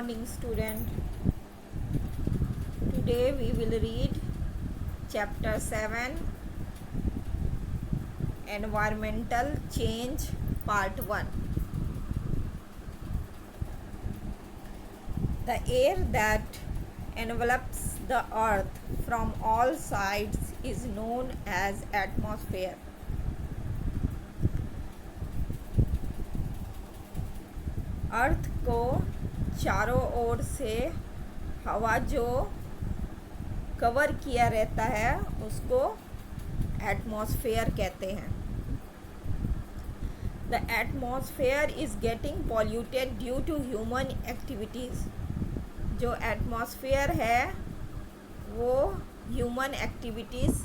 morning, student. Today we will read chapter 7, Environmental Change, part 1. The air that envelops the earth from all sides is known as atmosphere. अर्थ को चारों ओर से हवा जो cover किया रहता है उसको एटमॉस्फेयर कहते हैं. The atmosphere is getting polluted due to human activities. जो एटमॉस्फेयर है वो ह्यूमन एक्टिविटीज़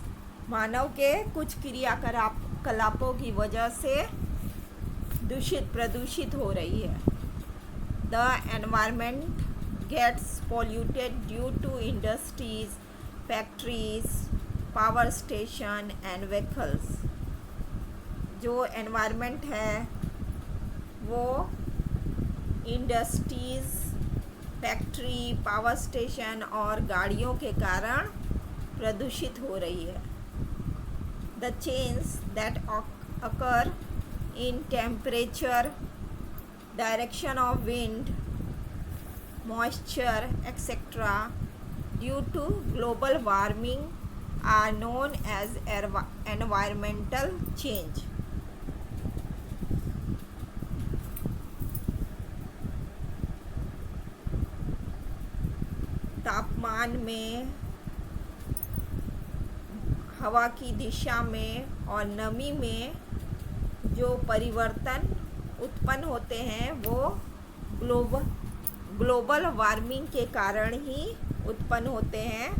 मानव के कुछ क्रियाकलापों की वजह से प्रदूषित हो रही है. The environment gets polluted due to industries, factories, power station and vehicles. जो environment है वो industries, factory, power station और गाड़ियों के कारण प्रदूषित हो रही है. The changes that occur in temperature, direction of wind, moisture, etc. due to global warming are known as environmental change. तापमान में, हवा की दिशा में और नमी में जो परिवर्तन उत्पन्न होते हैं वो ग्लोबल वार्मिंग के कारण ही उत्पन्न होते हैं.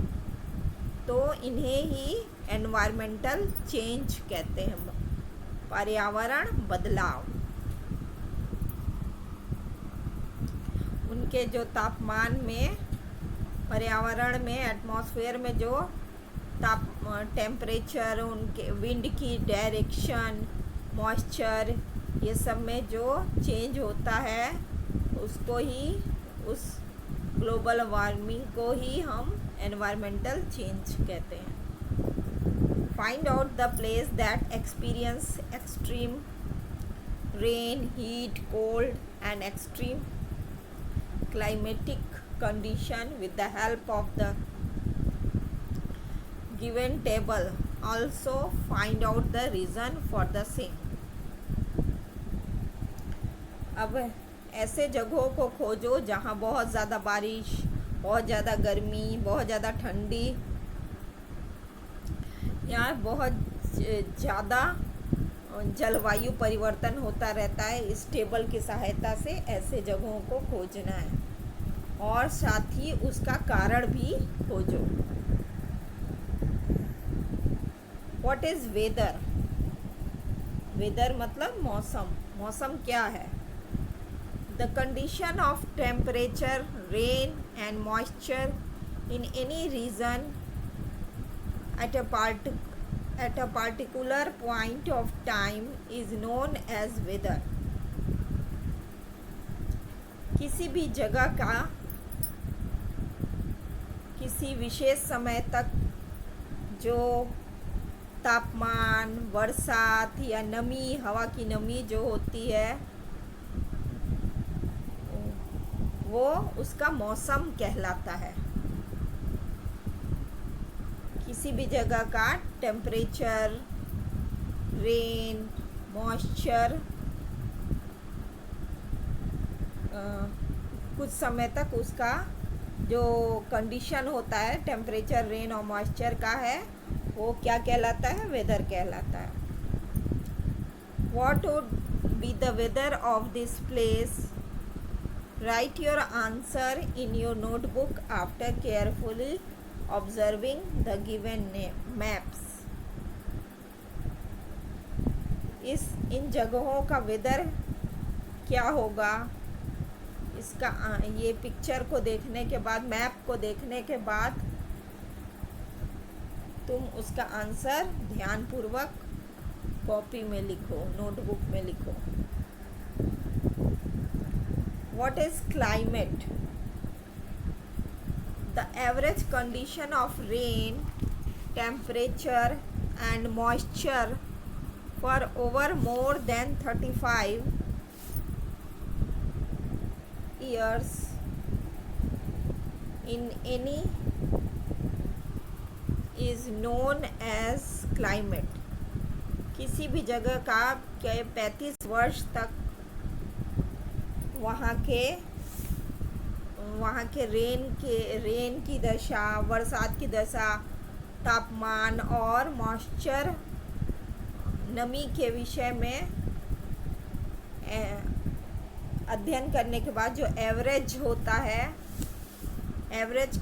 तो इन्हें ही एनवायरमेंटल चेंज कहते हैं, पर्यावरण बदलाव. उनके जो तापमान में, पर्यावरण में, एटमॉस्फेयर में जो टेम्परेचर, उनके विंड की डायरेक्शन, मॉइस्चर, ये सब में जो चेंज होता है उसको ही, उस ग्लोबल वार्मिंग को ही हम एनवायरमेंटल चेंज कहते हैं. Find out the place that experience extreme rain, heat, cold and extreme climatic condition with the help of the given table. Also find out the reason for the same. अब ऐसे जगहों को खोजो जहाँ बहुत ज़्यादा बारिश, बहुत ज़्यादा गर्मी, बहुत ज़्यादा ठंडी या बहुत ज़्यादा जलवायु परिवर्तन होता रहता है. इस टेबल की सहायता से ऐसे जगहों को खोजना है और साथ ही उसका कारण भी खोजो. What is weather? वेदर मतलब मौसम. मौसम क्या है? The condition of temperature, rain and moisture in any region at a particular point of time is known as weather. किसी भी जगह का किसी विशेष समय तक जो तापमान, बरसात या नमी, हवा की नमी जो होती है वो उसका मौसम कहलाता है. किसी भी जगह का टेम्परेचर, रेन, मॉइस्चर कुछ समय तक उसका जो कंडीशन होता है टेम्परेचर, रेन और मॉइस्चर का है वो क्या कहलाता है? वेदर कहलाता है. What would be the weather of this place? Write your answer in your notebook after carefully observing the given maps. इन जगहों का वेदर क्या होगा, इसका ये पिक्चर को देखने के बाद, मैप को देखने के बाद तुम उसका आंसर ध्यानपूर्वक कॉपी में लिखो, नोटबुक में लिखो. What is climate? The average condition of rain, temperature and moisture for over more than 35 years in any is known as climate. किसी भी जगह का 35 वर्ष तक वहाँ के रेन की दशा, बरसात की दशा, तापमान और मॉइस्चर, नमी के विषय में अध्ययन करने के बाद जो एवरेज होता है, एवरेज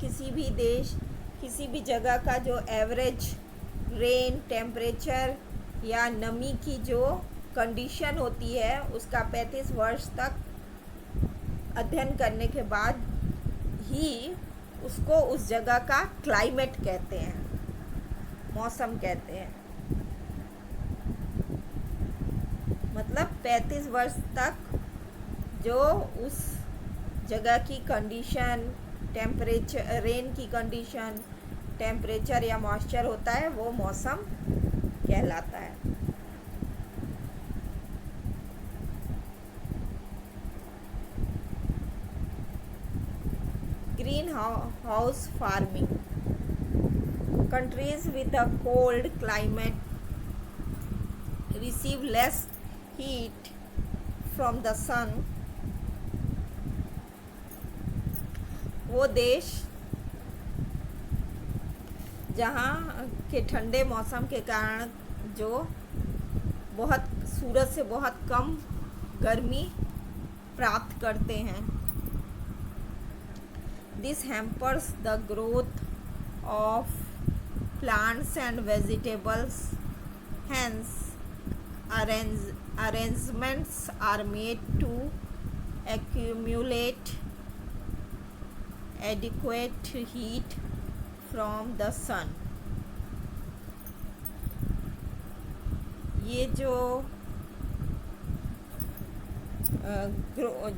किसी भी जगह का जो एवरेज रेन, टेम्परेचर या नमी की जो कंडीशन होती है, उसका 35 वर्ष तक अध्ययन करने के बाद ही उसको उस जगह का क्लाइमेट कहते हैं, मौसम कहते हैं। मतलब 35 वर्ष तक जो उस जगह की कंडीशन, टेम्परेचर, रेन की कंडीशन, टेम्परेचर या मॉइस्चर होता है, वो मौसम कहलाता है। Greenhouse farming. Countries with a cold climate receive less heat from the sun. वो देश जहाँ के ठंडे मौसम के कारण जो सूरज से बहुत कम गर्मी प्राप्त करते हैं, this hampers the growth of plants and vegetables. Hence, arrangements are made to accumulate adequate heat from the sun. ये जो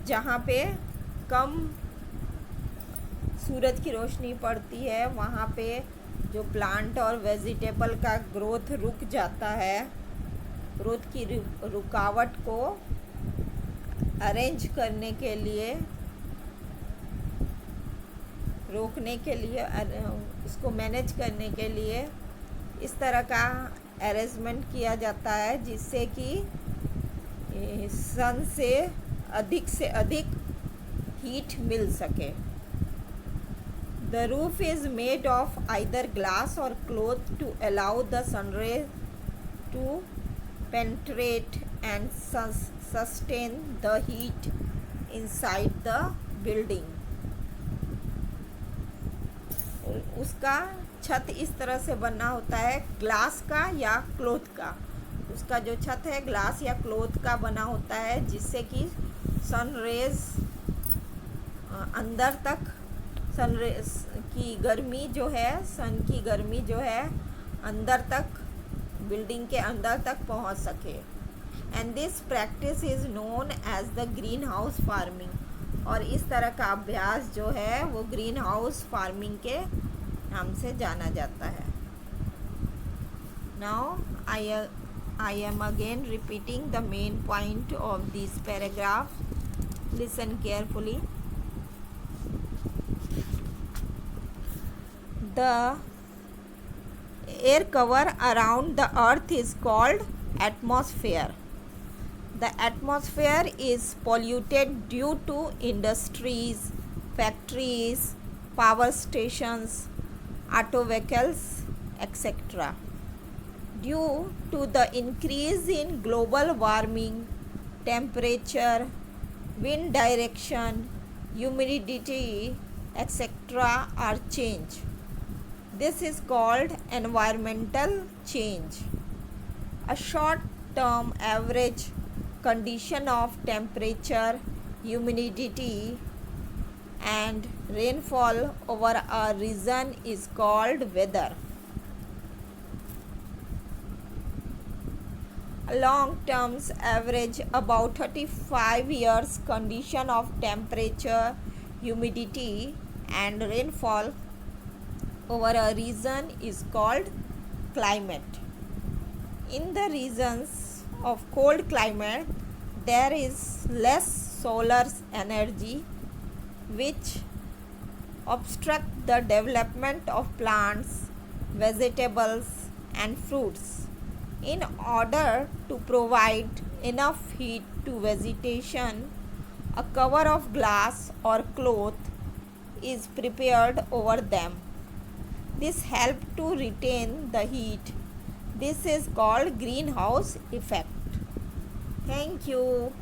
जहाँ पे कम सूरज की रोशनी पड़ती है, वहाँ पे जो प्लांट और वेजिटेबल का ग्रोथ रुक जाता है, ग्रोथ की रुकावट को अरेंज करने के लिए, रोकने के लिए, उसको मैनेज करने के लिए इस तरह का अरेंजमेंट किया जाता है जिससे कि सन से अधिक हीट मिल सके। The roof is made of either glass or cloth to allow the sun rays to penetrate and sustain the heat inside the building. उसका छत इस तरह से बनना होता है, ग्लास का या क्लोथ का। उसका जो छत है ग्लास या क्लोथ का बना होता है, जिससे कि सन रेज अंदर तक, सन की गर्मी जो है, सन की गर्मी जो है अंदर तक, बिल्डिंग के अंदर तक पहुंच सके। And this practice is known as the greenhouse farming. और इस तरह का अभ्यास जो है वो ग्रीन हाउस फार्मिंग के नाम से जाना जाता है। Now I am again repeating the main point of this paragraph. Listen carefully. The air cover around the earth is called atmosphere. The atmosphere is polluted due to industries, factories, power stations, auto vehicles, etc. Due to the increase in global warming, temperature, wind direction, humidity, etc. are changed. This is called environmental change. A short-term average condition of temperature, humidity, and rainfall over a region is called weather. A long-term average about 35 years condition of temperature, humidity, and rainfall over a region is called climate. In the regions of cold climate, there is less solar energy, which obstruct the development of plants, vegetables, and fruits. In order to provide enough heat to vegetation, a cover of glass or cloth is prepared over them. This helps to retain the heat. This is called greenhouse effect. Thank you.